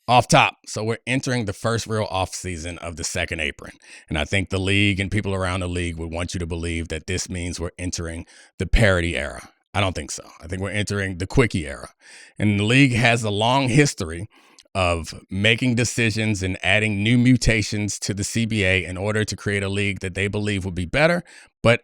Off top, so we're entering the first real off season of the second apron. And I think the league and people around the league would want you to believe that this means we're entering the parity era. I don't think so. I think we're entering the quickie era. And the league has a long history of making decisions and adding new mutations to the CBA in order to create a league that they believe would be better, but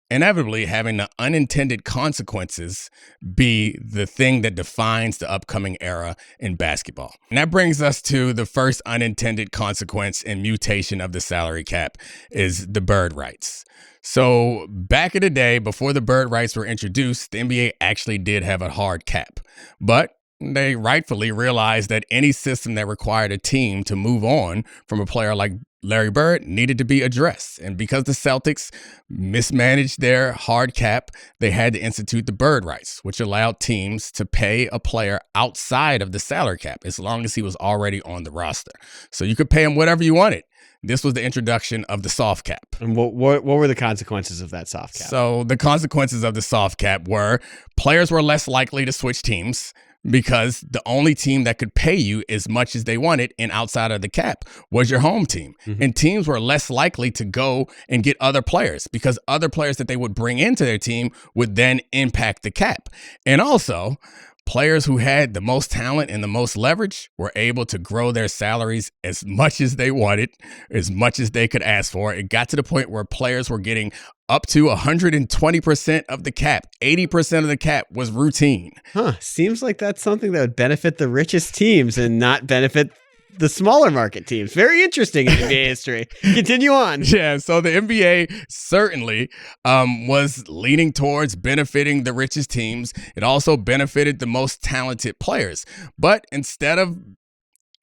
inevitably having the unintended consequences be the thing that defines the upcoming era in basketball. And that brings us to the first unintended consequence and mutation of the salary cap is the bird rights. So back in the day, before the bird rights were introduced, the NBA actually did have a hard cap, but they rightfully realized that any system that required a team to move on from a player like Larry Bird needed to be addressed. And because the Celtics mismanaged their hard cap, they had to institute the bird rights, which allowed teams to pay a player outside of the salary cap as long as he was already on the roster. So you could pay him whatever you wanted. This was the introduction of the soft cap. And what were the consequences of that soft cap? So the consequences of the soft cap were players were less likely to switch teams, because the only team that could pay you as much as they wanted and outside of the cap was your home team. Mm-hmm. And teams were less likely to go and get other players because other players that they would bring into their team would then impact the cap. And also, players who had the most talent and the most leverage were able to grow their salaries as much as they wanted, as much as they could ask for. It got to the point where players were getting up to 120% of the cap. 80% of the cap was routine. Seems like that's something that would benefit the richest teams and not benefit the smaller market teams. Very interesting in NBA history. Continue on. Yeah, so the NBA certainly was leaning towards benefiting the richest teams. It also benefited the most talented players. But instead of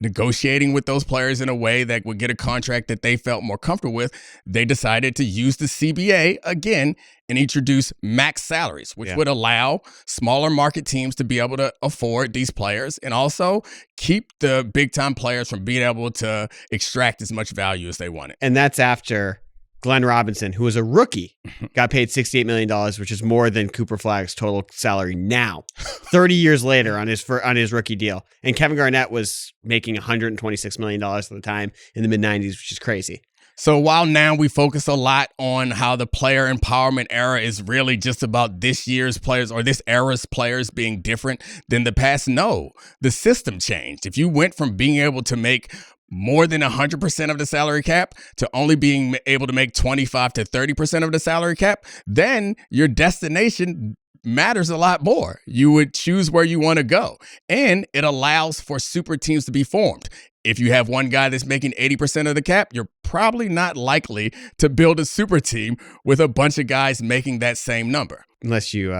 negotiating with those players in a way that would get a contract that they felt more comfortable with, they decided to use the CBA again and introduce max salaries, which would allow smaller market teams to be able to afford these players and also keep the big time players from being able to extract as much value as they wanted. And that's after Glenn Robinson, who was a rookie, got paid $68 million, which is more than Cooper Flagg's total salary now, 30 years later on his rookie deal. And Kevin Garnett was making $126 million at the time in the mid-90s, which is crazy. So while now we focus a lot on how the player empowerment era is really just about this year's players or this era's players being different than the past, no, the system changed. If you went from being able to make more than 100% of the salary cap to only being able to make 25 to 30% of the salary cap, then your destination matters a lot more. You would choose where you want to go. And it allows for super teams to be formed. If you have one guy that's making 80% of the cap, you're probably not likely to build a super team with a bunch of guys making that same number. Unless you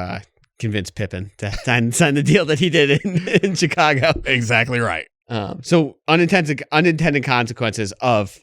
convince Pippen to sign the deal that he did in Chicago. Exactly right. So unintended consequences of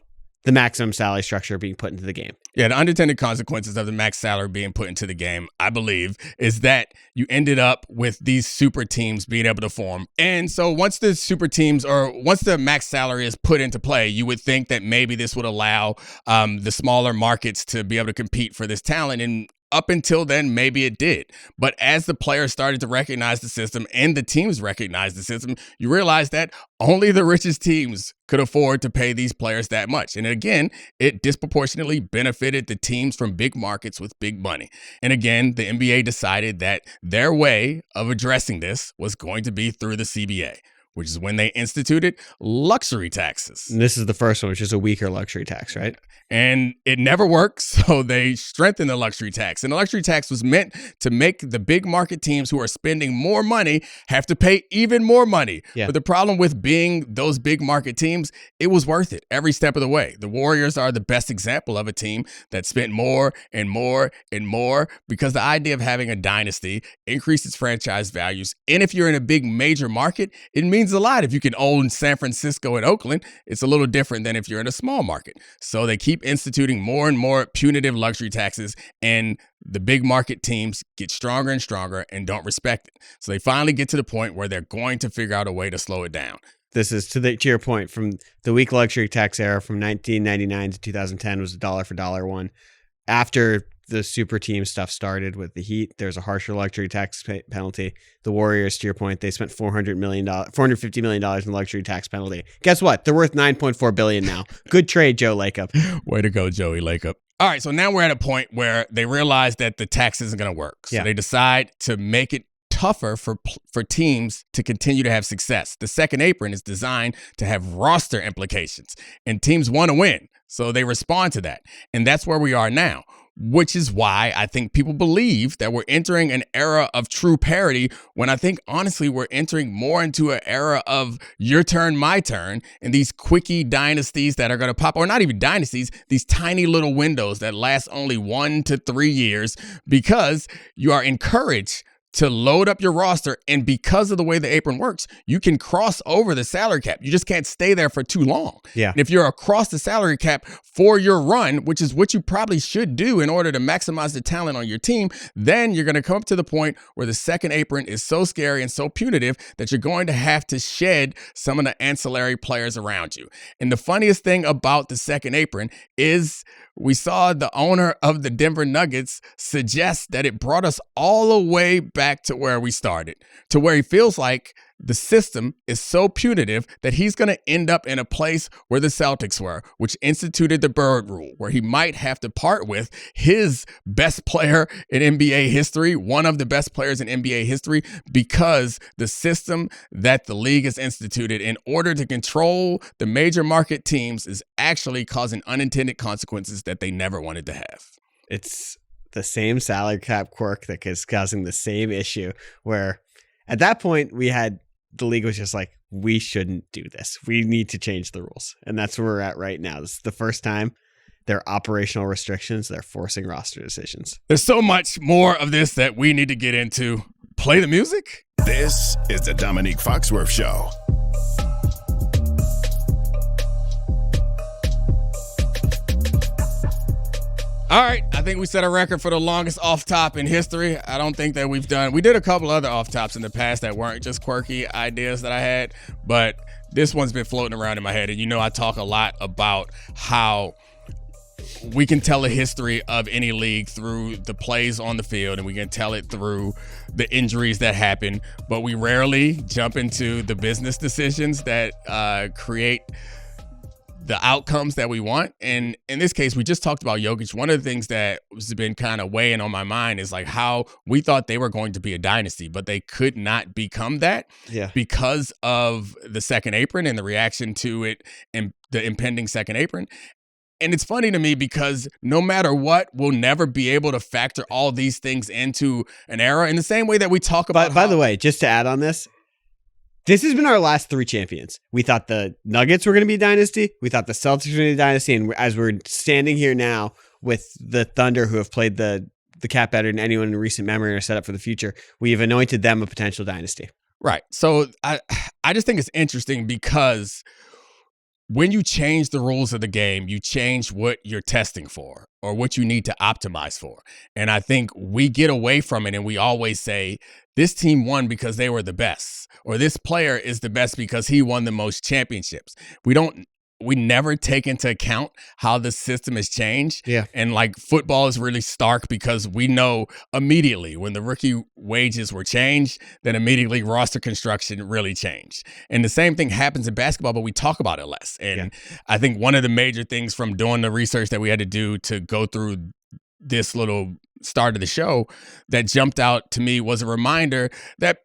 the maximum salary structure being put into the game. Yeah, the unintended consequences of the max salary being put into the game, I believe, is that you ended up with these super teams being able to form. And so once the super teams or once the max salary is put into play, you would think that maybe this would allow the smaller markets to be able to compete for this talent. And up until then, maybe it did. But as the players started to recognize the system and the teams recognized the system, you realize that only the richest teams could afford to pay these players that much. And again, it disproportionately benefited the teams from big markets with big money. And again, the NBA decided that their way of addressing this was going to be through the CBA, which is when they instituted luxury taxes. And this is the first one, which is a weaker luxury tax, right? And it never worked, so they strengthened the luxury tax. And the luxury tax was meant to make the big market teams who are spending more money have to pay even more money. Yeah. But the problem with being those big market teams, it was worth it every step of the way. The Warriors are the best example of a team that spent more and more and more because the idea of having a dynasty increases franchise values. And if you're in a big major market, it means a lot. If you can own San Francisco and Oakland, it's a little different than if you're in a small market. So they keep instituting more and more punitive luxury taxes, and the big market teams get stronger and stronger and don't respect it. So they finally get to the point where they're going to figure out a way to slow it down. This is to your point, from the weak luxury tax era from 1999 to 2010 was a dollar for dollar one. After the super team stuff started with the Heat. There's a harsher luxury tax penalty. The Warriors, to your point, they spent $450 million in luxury tax penalty. Guess what? They're worth $9.4 billion now. Good trade, Joe Lacob. Way to go, Joey Lacob. All right, so now we're at a point where they realize that the tax isn't going to work. So they decide to make it tougher for teams to continue to have success. The second apron is designed to have roster implications, and teams want to win. So they respond to that. And that's where we are now, which is why I think people believe that we're entering an era of true parity, when I think, honestly, we're entering more into an era of your turn, my turn, and these quickie dynasties that are going to pop, or not even dynasties, these tiny little windows that last only 1 to 3 years, because you are encouraged to load up your roster. And because of the way the apron works, you can cross over the salary cap. You just can't stay there for too long. Yeah. And if you're across the salary cap for your run, which is what you probably should do in order to maximize the talent on your team, then you're going to come up to the point where the second apron is so scary and so punitive that you're going to have to shed some of the ancillary players around you. And the funniest thing about the second apron is we saw the owner of the Denver Nuggets suggest that it brought us all the way back to where we started, to where he feels like the system is so punitive that he's going to end up in a place where the Celtics were, which instituted the Bird rule, where he might have to part with his best player in NBA history, one of the best players in NBA history, because the system that the league has instituted in order to control the major market teams is actually causing unintended consequences that they never wanted to have. It's the same salary cap quirk that is causing the same issue, where at that point the league was just like, we shouldn't do this. We need to change the rules. And that's where we're at right now. This is the first time there are operational restrictions. They're forcing roster decisions. There's so much more of this that we need to get into. Play the music. This is the Domonique Foxworth Show. All right, I think we set a record for the longest off-top in history. I don't think that we did a couple other off-tops in the past that weren't just quirky ideas that I had, but this one's been floating around in my head. And I talk a lot about how we can tell the history of any league through the plays on the field, and we can tell it through the injuries that happen, but we rarely jump into the business decisions that create the outcomes that we want. And in this case, we just talked about Jokic. One of the things that has been kind of weighing on my mind is like how we thought they were going to be a dynasty, but they could not become that because of the second apron and the reaction to it and the impending second apron. And it's funny to me because no matter what, we'll never be able to factor all these things into an era in the same way that we talk about. By the way, just to add on this has been our last 3 champions. We thought the Nuggets were going to be a dynasty. We thought the Celtics were going to be a dynasty. And as we're standing here now with the Thunder, who have played the cap better than anyone in recent memory and are set up for the future, we have anointed them a potential dynasty. Right. So I just think it's interesting because when you change the rules of the game, you change what you're testing for or what you need to optimize for. And I think we get away from it and we always say, this team won because they were the best, or this player is the best because he won the most championships. We never take into account how the system has changed. Yeah. And like football is really stark because we know immediately when the rookie wages were changed, then immediately roster construction really changed. And the same thing happens in basketball, but we talk about it less. And I think one of the major things from doing the research that we had to do to go through this little start of the show that jumped out to me was a reminder that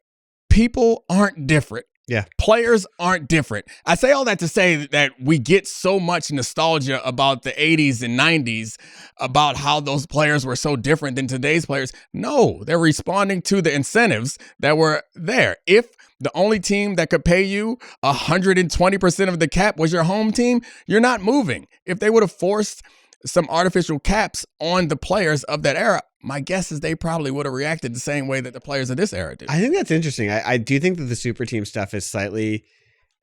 people aren't different. Yeah. Players aren't different. I say all that to say that we get so much nostalgia about the 80s and 90s about how those players were so different than today's players. No, they're responding to the incentives that were there. If the only team that could pay you 120% of the cap was your home team, you're not moving. If they would have forced some artificial caps on the players of that era, my guess is they probably would have reacted the same way that the players of this era did. I think that's interesting. I do think that the super team stuff is slightly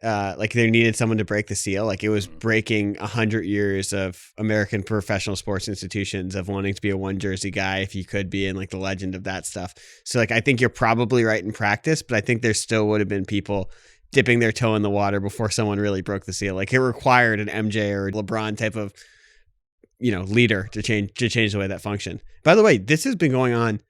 like they needed someone to break the seal. Like it was breaking 100 years of American professional sports institutions of wanting to be a one jersey guy if you could be, and like the legend of that stuff. So like I think you're probably right in practice, but I think there still would have been people dipping their toe in the water before someone really broke the seal. Like it required an MJ or LeBron type of leader to change the way that function. By the way, this has been going on.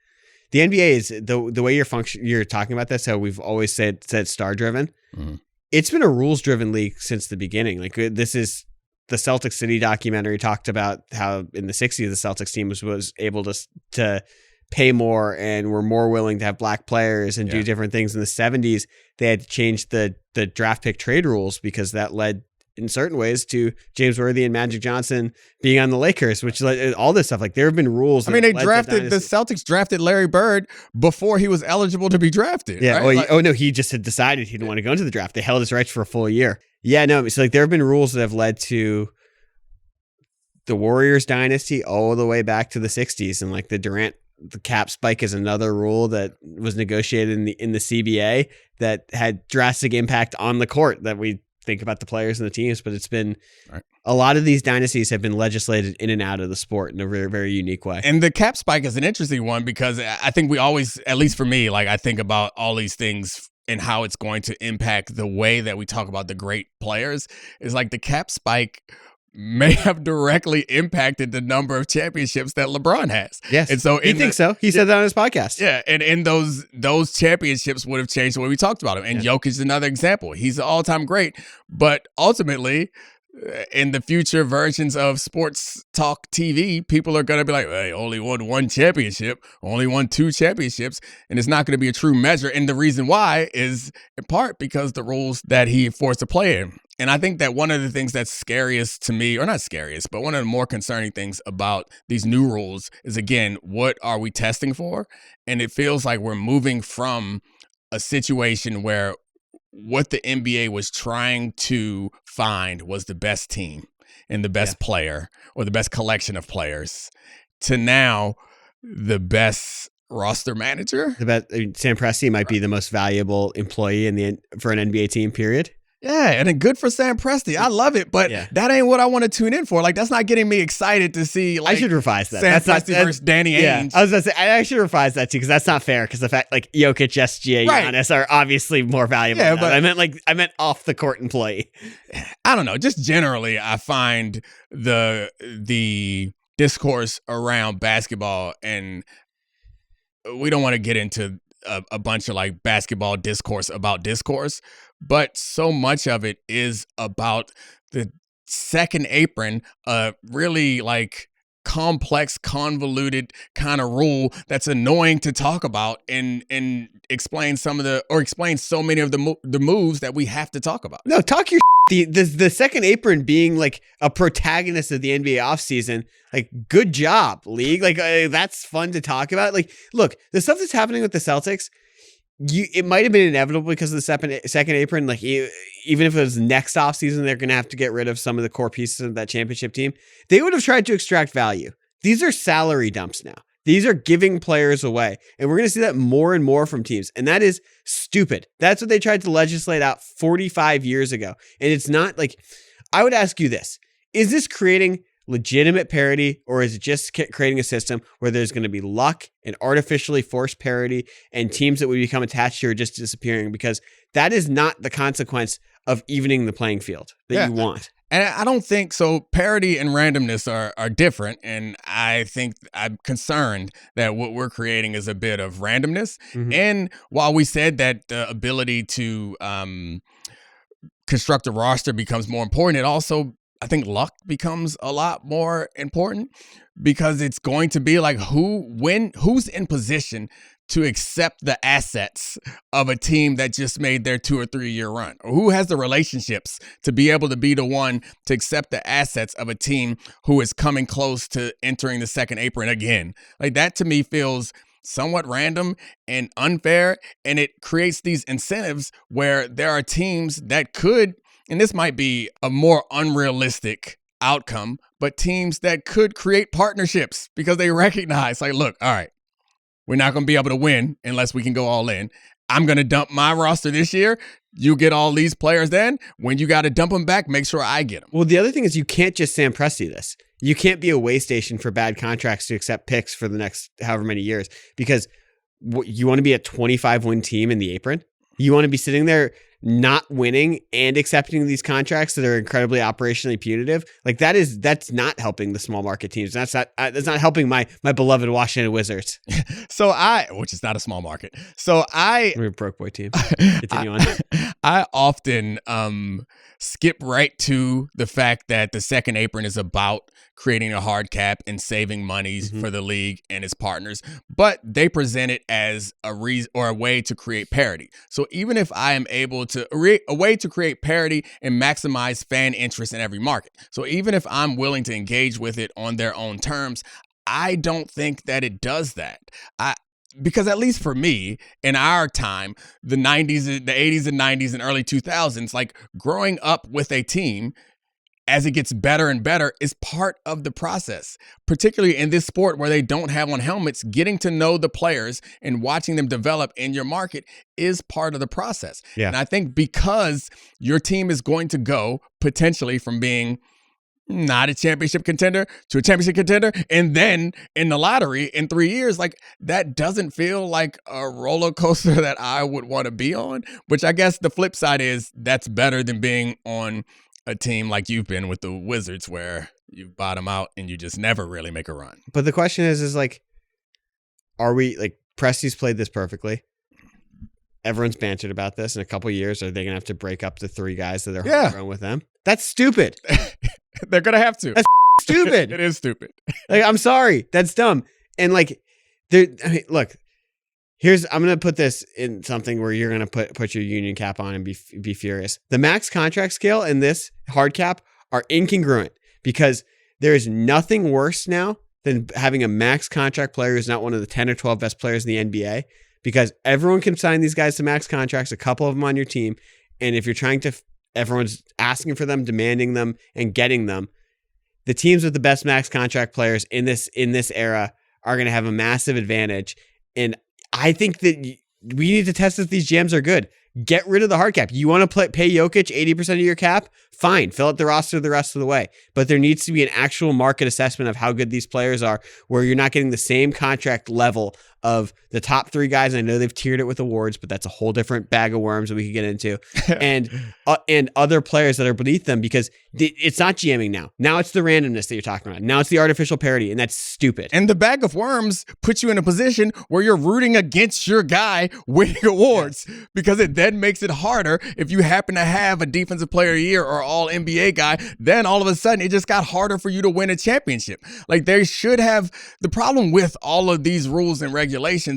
The NBA is the way you're talking about this. How we've always said star driven. Mm-hmm. It's been a rules driven league since the beginning. Like this is the Celtic City documentary talked about how in the 60s the Celtics team was able to pay more and were more willing to have black players and do different things. In the 70s, they had to change the draft pick trade rules because that led in certain ways to James Worthy and Magic Johnson being on the Lakers, which led all this stuff. Like there have been rules. I mean, the Celtics drafted Larry Bird before he was eligible to be drafted. Yeah. Right? No, he just had decided he didn't want to go into the draft. They held his rights for a full year. Yeah, no. So like there have been rules that have led to the Warriors dynasty all the way back to the 60s, and like the cap spike is another rule that was negotiated in the CBA that had drastic impact on the court that we think about the players and the teams, but it's been a lot of these dynasties have been legislated in and out of the sport in a very, very unique way. And the cap spike is an interesting one because I think we always, at least for me, like I think about all these things and how it's going to impact the way that we talk about the great players is like the cap spike may have directly impacted the number of championships that LeBron has. Yes. And so he thinks so. He said that on his podcast. Yeah. And in those championships would have changed the way we talked about him. And Jokic is another example. He's an all-time great, but ultimately in the future versions of sports talk TV, people are going to be like, hey, only won one championship, only won 2 championships. And it's not going to be a true measure. And the reason why is in part because the rules that he forced to play in. And I think that one of the things that's scariest to me, or not scariest, but one of the more concerning things about these new rules is, again, what are we testing for? And it feels like we're moving from a situation where what the NBA was trying to find was the best team and the best player or the best collection of players to now the best roster manager. Sam Presti might be the most valuable employee for an NBA team, period. Yeah, and then good for Sam Presti. I love it, but that ain't what I want to tune in for. Like, that's not getting me excited to see. Like, I should revise that. Sam Presti versus Danny Ainge. I was gonna say I should revise that too because that's not fair. Because the fact like Jokic, SGA, Giannis are obviously more valuable. Yeah, but I meant off the court employee. I don't know. Just generally, I find the discourse around basketball, and we don't want to get into a bunch of like basketball discourse about discourse. But so much of it is about the second apron, really like complex, convoluted kind of rule that's annoying to talk about and explain so many of the moves that we have to talk about. No, talk your the second apron being like a protagonist of the NBA offseason. Like, good job, league. Like, that's fun to talk about. Like, look, the stuff that's happening with the Celtics, it might have been inevitable because of the second apron. Like, even if it was next offseason, they're going to have to get rid of some of the core pieces of that championship team. They would have tried to extract value. These are salary dumps now. These are giving players away. And we're going to see that more and more from teams. And that is stupid. That's what they tried to legislate out 45 years ago. And it's not like, I would ask you this. Is this creating legitimate parity, or is it just creating a system where there's going to be luck and artificially forced parity and teams that would become attached to are just disappearing? Because that is not the consequence of evening the playing field that you want. And I don't think so. Parity and randomness are different. And I think I'm concerned that what we're creating is a bit of randomness. Mm-hmm. And while we said that the ability to construct a roster becomes more important, it also, I think luck becomes a lot more important because it's going to be like who's in position to accept the assets of a team that just made their 2 or 3 year run, or who has the relationships to be able to be the one to accept the assets of a team who is coming close to entering the second apron again. Like, that to me feels somewhat random and unfair, and it creates these incentives where there are teams that could, and this might be a more unrealistic outcome, but teams that could create partnerships because they recognize, like, look, all right, we're not going to be able to win unless we can go all in. I'm going to dump my roster this year. You get all these players then. When you got to dump them back, make sure I get them. Well, the other thing is you can't just Sam Presti this. You can't be a way station for bad contracts to accept picks for the next however many years, because you want to be a 25-win team in the apron. You want to be sitting there not winning and accepting these contracts that are incredibly operationally punitive, like that's not helping the small market teams. That's not helping my beloved Washington Wizards. Which is not a small market. We're a broke boy team. Continue on. I often skip right to the fact that the second apron is about creating a hard cap and saving monies for the league and its partners, but they present it as a reason or a way to create parity. So even if I am able to a way to create parity and maximize fan interest in every market. So even if I'm willing to engage with it on their own terms, I don't think that it does that. Because at least for me, in our time, the 90s, the 80s and 90s and early 2000s, like growing up with a team as it gets better and better is part of the process, particularly in this sport where they don't have on helmets. Getting to know the players and watching them develop in your market is part of the process. Yeah. And I think because your team is going to go potentially from being not a championship contender to a championship contender, and then in the lottery in 3 years, like that doesn't feel like a roller coaster that I would want to be on, which I guess the flip side is that's better than being on a team like you've been with the Wizards where you bottom out and you just never really make a run. But the question is like, are we like Presti's played this perfectly? Everyone's bantered about this. In a couple of years, are they going to have to break up the three guys that are homegrown with them? That's stupid. They're going to have to. That's stupid. It is stupid. Like, I'm sorry. That's dumb. And like, look, I'm going to put this in something where you're going to put your union cap on and be furious. The max contract scale and this hard cap are incongruent because there is nothing worse now than having a max contract player who's not one of the 10 or 12 best players in the NBA, because everyone can sign these guys to max contracts, a couple of them on your team. And if you're trying to, everyone's asking for them, demanding them, and getting them. The teams with the best max contract players in this era are going to have a massive advantage. And I think that we need to test if these GMs are good. Get rid of the hard cap. You want to pay Jokic 80% of your cap? Fine. Fill out the roster the rest of the way. But there needs to be an actual market assessment of how good these players are, where you're not getting the same contract level of the top three guys. I know they've tiered it with awards, but that's a whole different bag of worms that we could get into. And other players that are beneath them, because it's not GMing now. Now it's the randomness that you're talking about. Now it's the artificial parity, and that's stupid. And the bag of worms puts you in a position where you're rooting against your guy winning awards, because it then makes it harder if you happen to have a defensive player of the year or all NBA guy. Then all of a sudden it just got harder for you to win a championship. Like, they should have, the problem with all of these rules and regulations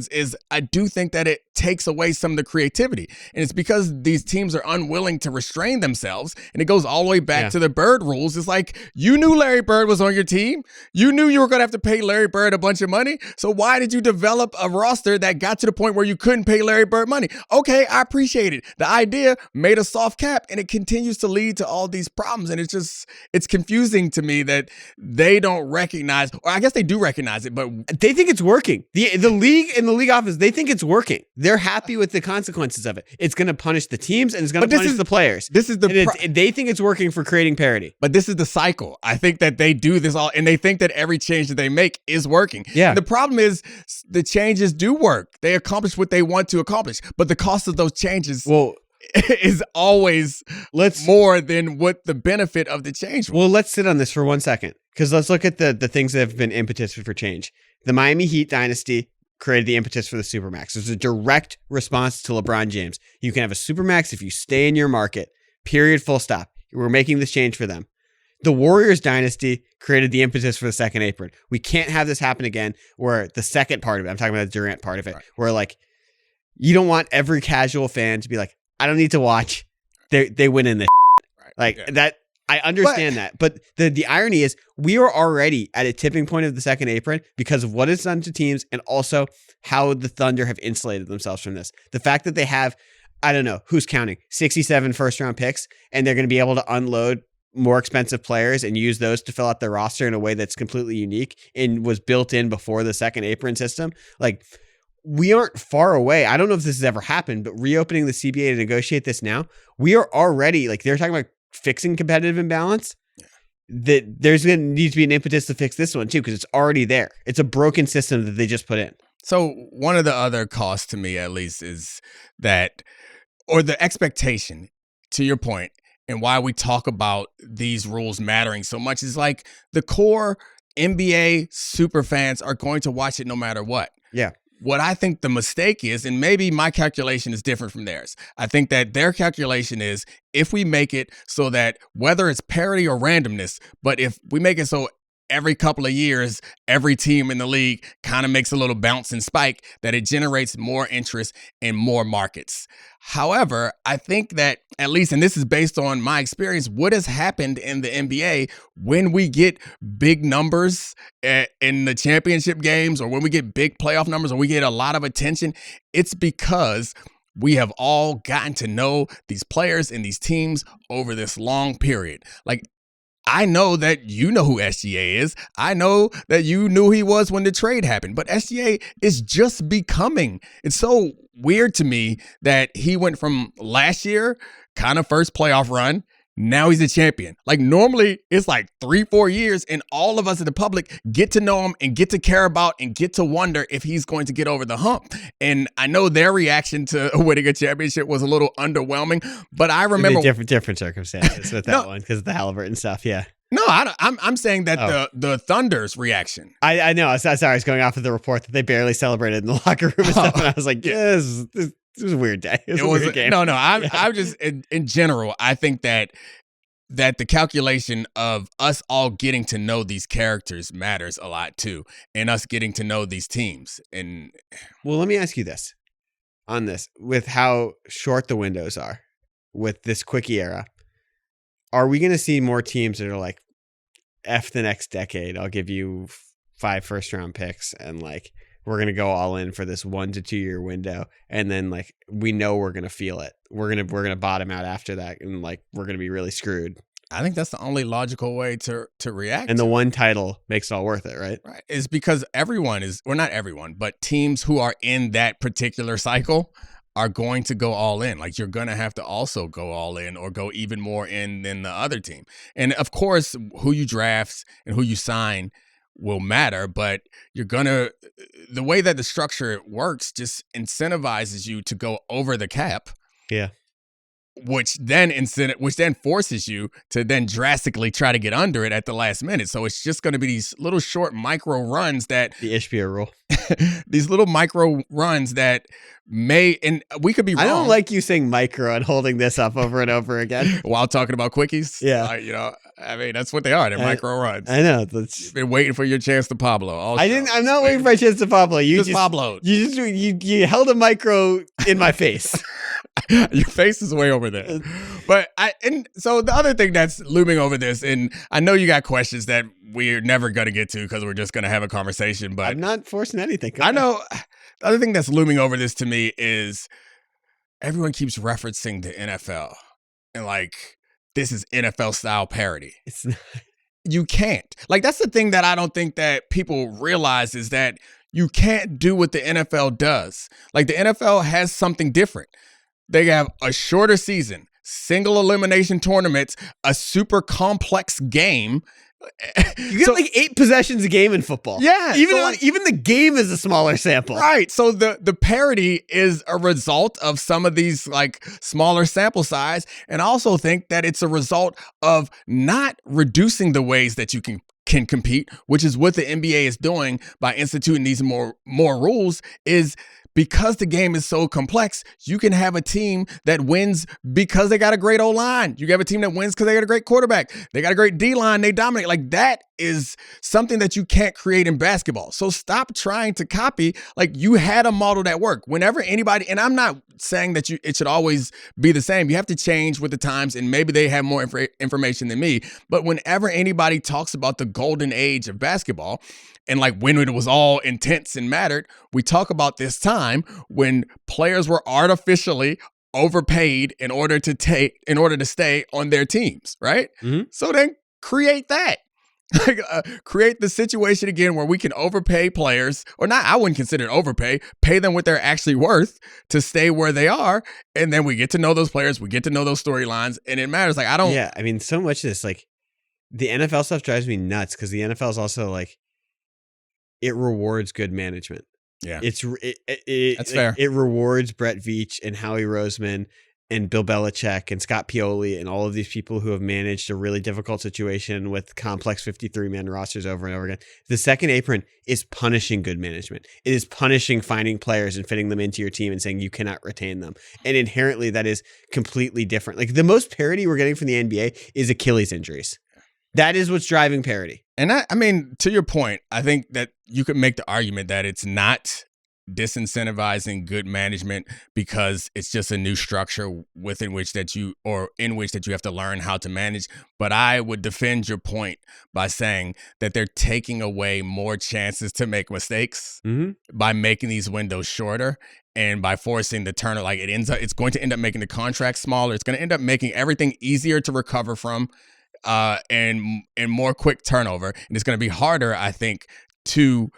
is I do think that it takes away some of the creativity. And it's because these teams are unwilling to restrain themselves. And it goes all the way back to the Bird rules. It's like, you knew Larry Bird was on your team. You knew you were going to have to pay Larry Bird a bunch of money. So why did you develop a roster that got to the point where you couldn't pay Larry Bird money? Okay, I appreciate it. The idea made a soft cap, and it continues to lead to all these problems. And it's confusing to me that they don't recognize, or I guess they do recognize it, but they think it's working. The league and the league office, they think it's working. They're happy with the consequences of it. It's going to punish the teams, and it's going to punish the players. This is they think it's working for creating parity. But this is the cycle. I think that they do this all, and they think that every change that they make is working. Yeah. And the problem is the changes do work. They accomplish what they want to accomplish, but the cost of those changes is always more than what the benefit of the change was. Well, let's sit on this for 1 second, because let's look at the things that have been impetus for change. The Miami Heat dynasty created the impetus for the Supermax. It was a direct response to LeBron James. You can have a Supermax if you stay in your market, period, full stop. We're making this change for them. The Warriors dynasty created the impetus for the second apron. We can't have this happen again, where the second part of it, I'm talking about the Durant part of it, where like, you don't want every casual fan to be like, I don't need to watch. They win in this. That. I understand that. But the irony is, we are already at a tipping point of the second apron because of what it's done to teams, and also how the Thunder have insulated themselves from this. The fact that they have, I don't know, who's counting, 67 first round picks, and they're going to be able to unload more expensive players and use those to fill out their roster in a way that's completely unique and was built in before the second apron system. Like, we aren't far away. I don't know if this has ever happened, but reopening the CBA to negotiate this now, we are already, like, they're talking about fixing competitive imbalance. That there's going to need to be an impetus to fix this one too, because it's already there. It's a broken system that they just put in. So one of the other costs, to me at least, is that or the expectation, to your point, and why we talk about these rules mattering so much is like the core NBA super fans are going to watch it no matter what. Yeah. What I think the mistake is, and maybe my calculation is different from theirs, I think that their calculation is if we make it so that whether it's parity or randomness, but if we make it so every couple of years, every team in the league kind of makes a little bounce and spike, that it generates more interest and more markets. However, I think that at least, and this is based on my experience, what has happened in the NBA when we get big numbers in the championship games, or when we get big playoff numbers, or we get a lot of attention, it's because we have all gotten to know these players and these teams over this long period. Like, I know that you know who SGA is. I know that you knew who he was when the trade happened, but SGA is just becoming. It's so weird to me that he went from last year, kind of first playoff run. Now he's a champion. Like normally it's like 3-4 years and all of us in the public get to know him and get to care about and get to wonder if he's going to get over the hump. And I know their reaction to winning a championship was a little underwhelming, but I remember different circumstances with that one because of the Halliburton stuff. Yeah. No, I'm saying that the Thunder's reaction. I know. Sorry, I was going off of the report that they barely celebrated in the locker room and stuff, and I was like, yeah, this was a weird day. It was a weird game. No. I'm just in general. I think that the calculation of us all getting to know these characters matters a lot too, and us getting to know these teams. And well, let me ask you this: on this, with how short the windows are, with this quickie era, are we going to see more teams that are like, F the next decade, I'll give you 5 first-round picks, and like we're going to go all in for this 1 to 2 year window, and then like we know we're going to feel it. We're going to bottom out after that, and like we're going to be really screwed. I think that's the only logical way to react. And the one title makes it all worth it, right? Right. It's because everyone is, or not everyone, but teams who are in that particular cycle are going to go all in. Like you're going to have to also go all in or go even more in than the other team. And of course, who you draft and who you sign will matter, but the way that the structure works just incentivizes you to go over the cap. Yeah. Which then forces you to then drastically try to get under it at the last minute. So it's just going to be these little short micro runs that the Ishbia rule, these little micro runs that may, and we could be wrong. I don't like you saying micro and holding this up over and over again while talking about quickies. Yeah. I mean, that's what they are. They're micro runs. I know. You've been waiting for your chance to Pablo. I'm not waiting for my chance to Pablo. You held a micro in my face. Your face is way over there. But so the other thing that's looming over this, and I know you got questions that we're never going to get to because we're just going to have a conversation, but I'm not forcing anything. I know the other thing that's looming over this to me is everyone keeps referencing the NFL and like, this is NFL style parody. It's not. You can't. Like, that's the thing that I don't think that people realize is that you can't do what the NFL does. Like, the NFL has something different. They have a shorter season, single elimination tournaments, a super complex game. You get like 8 possessions a game in football. Yeah. Even the game is a smaller sample. Right. So the parity is a result of some of these like smaller sample size. And I also think that it's a result of not reducing the ways that you can compete, which is what the NBA is doing by instituting these more rules, is because the game is so complex, you can have a team that wins because they got a great O-line. You have a team that wins because they got a great quarterback. They got a great D-line. They dominate. Like, that is something that you can't create in basketball. So stop trying to copy. Like, you had a model that worked. Whenever anybody, and I'm not saying that it should always be the same. You have to change with the times, and maybe they have more information than me. But whenever anybody talks about the golden age of basketball, and like when it was all intense and mattered, we talk about this time when players were artificially overpaid in order to stay on their teams, right? Mm-hmm. So then create that. Create the situation again where we can overpay players, or not, I wouldn't consider it overpay, pay them what they're actually worth to stay where they are. And then we get to know those players, we get to know those storylines, and it matters. Like, yeah, I mean, so much of this, like, the NFL stuff drives me nuts because the NFL is also like, it rewards good management. Yeah. That's fair. It rewards Brett Veach and Howie Roseman and Bill Belichick and Scott Pioli and all of these people who have managed a really difficult situation with complex 53-man rosters over and over again. The second apron is punishing good management. It is punishing finding players and fitting them into your team and saying you cannot retain them. And inherently that is completely different. Like the most parity we're getting from the NBA is Achilles injuries. That is what's driving parity. And I mean, to your point, I think that you could make the argument that it's not disincentivizing good management because it's just a new structure in which that you have to learn how to manage. But I would defend your point by saying that they're taking away more chances to make mistakes by making these windows shorter and by forcing the turnover. Like it's going to end up making the contract smaller. It's going to end up making everything easier to recover from and more quick turnover. And it's going to be harder, I think, to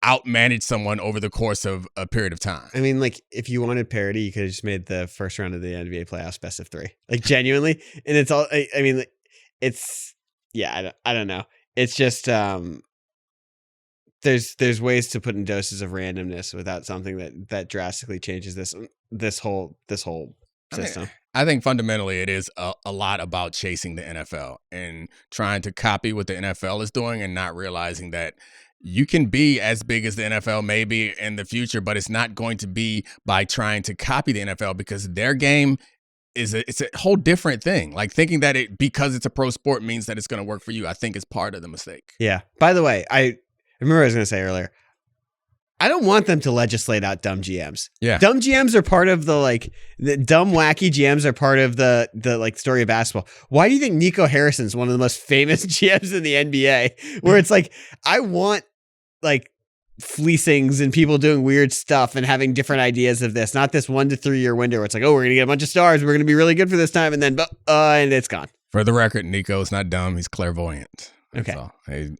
outmanage someone over the course of a period of time. I mean, like if you wanted parity, you could have just made the first round of the NBA playoffs best of 3, like genuinely. And it's all, I mean, it's, yeah, I don't know. It's just, there's ways to put in doses of randomness without something that drastically changes this whole system. I think fundamentally it is a lot about chasing the NFL and trying to copy what the NFL is doing and not realizing that you can be as big as the NFL maybe in the future, but it's not going to be by trying to copy the NFL because their game it's a whole different thing. Like thinking that because it's a pro sport means that it's going to work for you, I think is part of the mistake. Yeah. By the way, I remember what I was going to say earlier. I don't want them to legislate out dumb GMs. Yeah. Dumb GMs are part of the dumb, wacky GMs are part of the story of basketball. Why do you think Nico Harrison's one of the most famous GMs in the NBA? Where it's like, I want fleecings and people doing weird stuff and having different ideas of this, not this 1 to 3 year window where it's like, oh, we're going to get a bunch of stars. We're going to be really good for this time. And then, and it's gone. For the record, Nico's not dumb. He's clairvoyant. Okay. So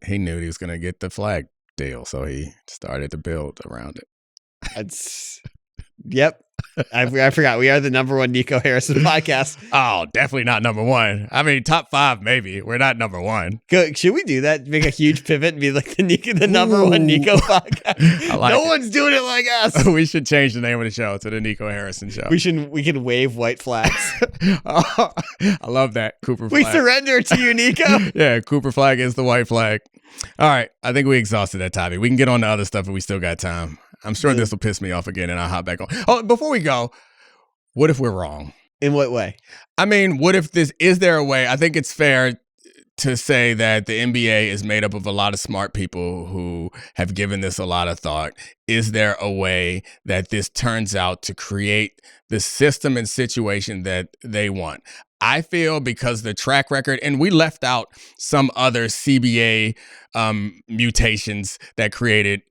he knew he was going to get the flag deal. So he started to build around it. Yep. I forgot. We are the number 1 Nico Harrison podcast. Oh, definitely not number 1. I mean, top 5, maybe. We're not number 1. Should we do that? Make a huge pivot and be like the number 1 Nico podcast? No one's doing it like us. We should change the name of the show to the Nico Harrison Show. We can wave white flags. Oh, I love that. Cooper flag. We surrender to you, Nico. Yeah, Cooper flag is the white flag. All right. I think we exhausted that topic. We can get on to other stuff if we still got time. I'm sure this will piss me off again and I'll hop back on. Oh, before we go, what if we're wrong? In what way? I mean, what if is there a way? I think it's fair to say that the NBA is made up of a lot of smart people who have given this a lot of thought. Is there a way that this turns out to create the system and situation that they want? I feel because the track record, and we left out some other CBA mutations that created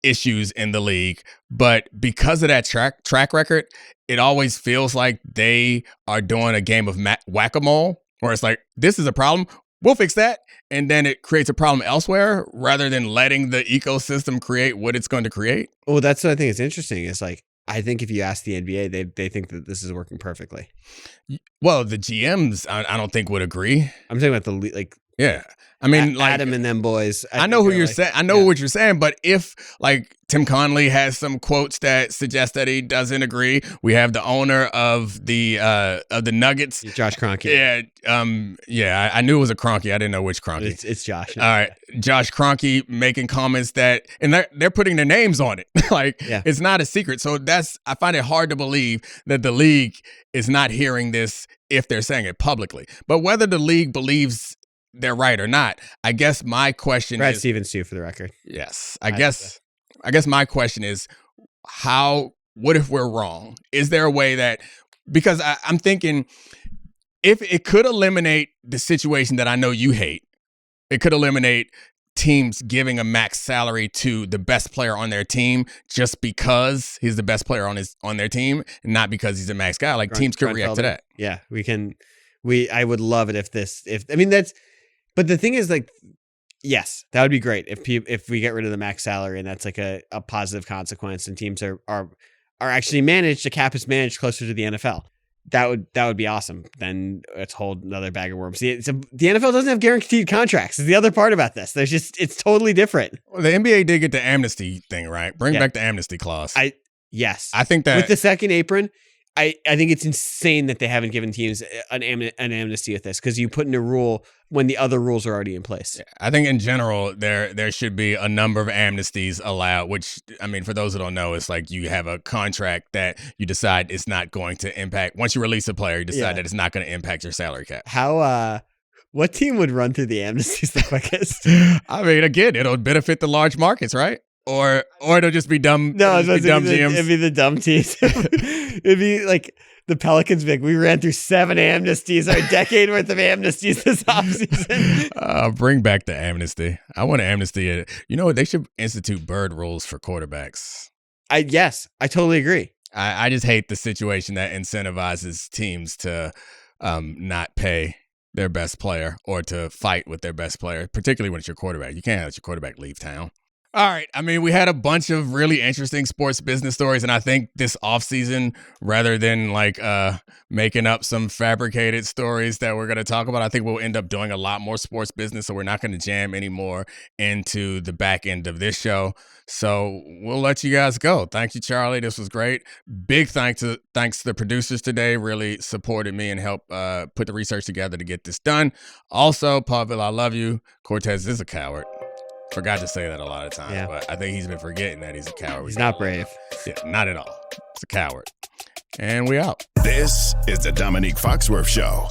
issues in the league, but because of that track record, it always feels like they are doing a game of whack-a-mole, where it's like, this is a problem, we'll fix that, and then it creates a problem elsewhere rather than letting the ecosystem create what it's going to create. Well, that's what I think is interesting. Is like, I think if you ask the NBA, they think that this is working perfectly. Well, the GMs, I don't think would agree. I'm talking about yeah. I mean, Adam and them boys. I know who you're saying. I know what you're saying, but if Tim Conley has some quotes that suggest that he doesn't agree, we have the owner of the Nuggets, Josh Kroenke. Yeah. I knew it was a Kroenke. I didn't know which Kroenke. It's Josh. All right, Josh Kroenke making comments and they're putting their names on it. It's not a secret. So I find it hard to believe that the league is not hearing this if they're saying it publicly. But whether the league believes they're right or not, I guess my question Brad is... Stevens too, for the record. Yes. I guess my question is, what if we're wrong? Is there a way that... Because I'm thinking, if it could eliminate the situation that I know you hate, it could eliminate teams giving a max salary to the best player on their team just because he's the best player on their team, and not because he's a max guy. Teams could react to that. Yeah, we can. I would love it But the thing is, yes, that would be great if we get rid of the max salary and that's a positive consequence and teams are actually managed. The cap is managed closer to the NFL. That would be awesome. Then it's a whole another bag of worms. The NFL doesn't have guaranteed contracts. It's the other part about this. It's totally different. Well, the NBA did get the amnesty thing right. Bring back the amnesty clause. Yes, I think that with the second apron, I think it's insane that they haven't given teams an amnesty with this, because you put in a rule when the other rules are already in place. I think in general, there should be a number of amnesties allowed, which, I mean, for those who don't know, it's like you have a contract that you decide it's not going to impact. Once you release a player, you decide that it's not going to impact your salary cap. What team would run through the amnesties the quickest? I mean, again, it'll benefit the large markets, right? Or it'll just be dumb. No, it'd be dumb GMs. It'd be the dumb teams. It'd be like the Pelicans big. We ran through 7 amnesties, our decade worth of amnesties this offseason. Bring back the amnesty. I want an amnesty. You know what? They should institute bird rules for quarterbacks. Yes, I totally agree. I just hate the situation that incentivizes teams to not pay their best player or to fight with their best player, particularly when it's your quarterback. You can't let your quarterback leave town. All right. I mean, we had a bunch of really interesting sports business stories, and I think this offseason, rather than like making up some fabricated stories that we're going to talk about, I think we'll end up doing a lot more sports business, so we're not going to jam anymore into the back end of this show. So we'll let you guys go. Thank you, Charlie. This was great. Big thanks to the producers today. Really supported me and helped put the research together to get this done. Also, Paulville, I love you. Cortez is a coward. Forgot to say that a lot of times, but I think he's been forgetting that he's a coward. He's not brave. Yeah, not at all. He's a coward. And we out. This is the Domonique Foxworth Show.